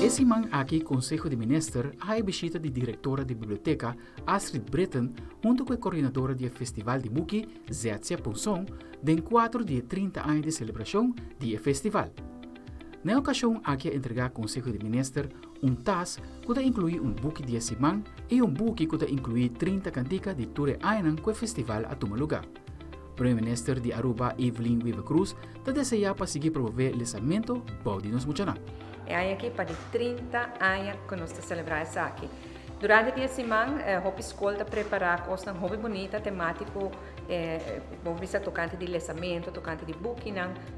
Esse man aqui, Conselho de Ministros, a visita da diretora de biblioteca Astrid Breton, junto com a coordenadora do Festival de Buki, Zetsia Ponson, den 4 de 30 anos de celebração do festival. Na ocasião, aqui entregar ao Conselho de Ministros tas que inclui buki de esse man e buki que inclui 30 canticas de Ture Ainan que o festival a tomar lugar. O Primeiro-Ministro de Aruba, Evelyn Weaver Cruz, deseja para seguir promover o lançamento de nos muchanan. É aqui para 30 anos que nós celebramos aqui. Durante a semana, a escola está preparando coisas muito bonitas, temático, vamos tocante de lançamento, tocante de booking,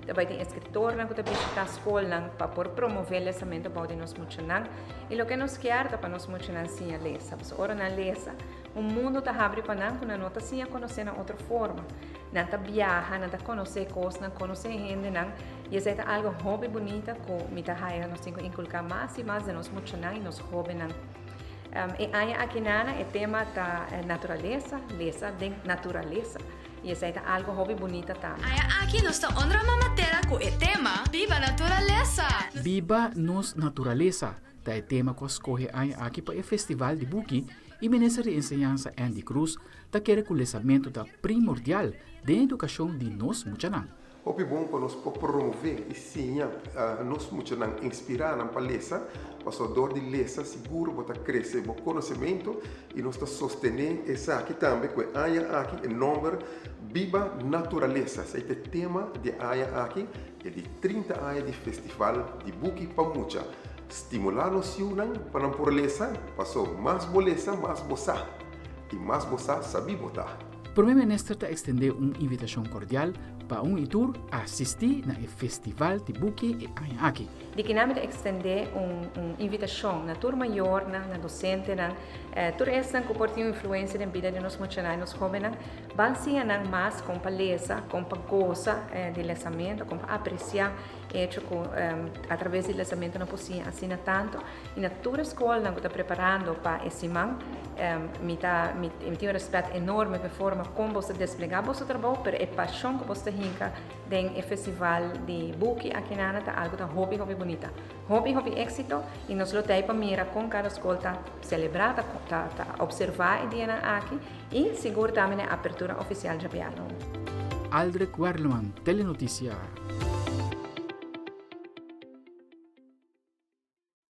também tem escritor que está visitando a escola para promover o lançamento para nós muchanan. E o que nós queremos para nós muchanan sim a lesa. Ora na lesa, o mundo está abrindo para nós, quando nós sim a conhecer de outra forma. Não está viajar, não está conhecer coisas, não conhecer gente, e isso é algo hobby bonito que me está nós temos que inculcar mais e mais de nós muchanan e nós hobby. E aqui é tema da natureza, lesa de natureza. E isso é algo hobby bonito também. Aqui nós estamos outra matéria com o tema Viva Natureza. Viva nos natureza, é tema que escolhe aqui para o Festival de Buki e o Ministro de Enseñanza Andy Cruz quer que o lançamento primordial da educação de nós muchanan. É bom para nós promover e sim, nós muchanan inspirar na palestra, para o dor de lesa seguro para crescer o conhecimento e nós sostener essa aqui também que aqui é nome Viva Natureza. Esse é o tema de aqui é de 30 anos de festival de Buki Pamucha. Estimular nos unan para por lesa, passou mais bolesa, mais bossa e mais bossa sabe botar. O Primeiro-Ministro estendeu uma invitação cordial para tour assistir no Festival de Buki e aqui. De que nós estender uma invitação na turma maior, na docente, tudo isso que pode ter influência na vida de nós muchanan, nós jovens, vão ser mais com palestra, com goza de lançamento, com apreciar hecho através do lançamento não possível assim tanto e na toda a escola não está preparando para esse man me tem um respeito enorme pela forma como você desplegar o seu trabalho para a paixão que você hinca no festival de Buki aqui na está algo da hobby bonita hobby éxito e nós lutamos para mirar com cada escola tá celebrar tá observar a dia aqui e seguro também a abertura oficial de Piano. Aldrich Warleman, Telenotícia.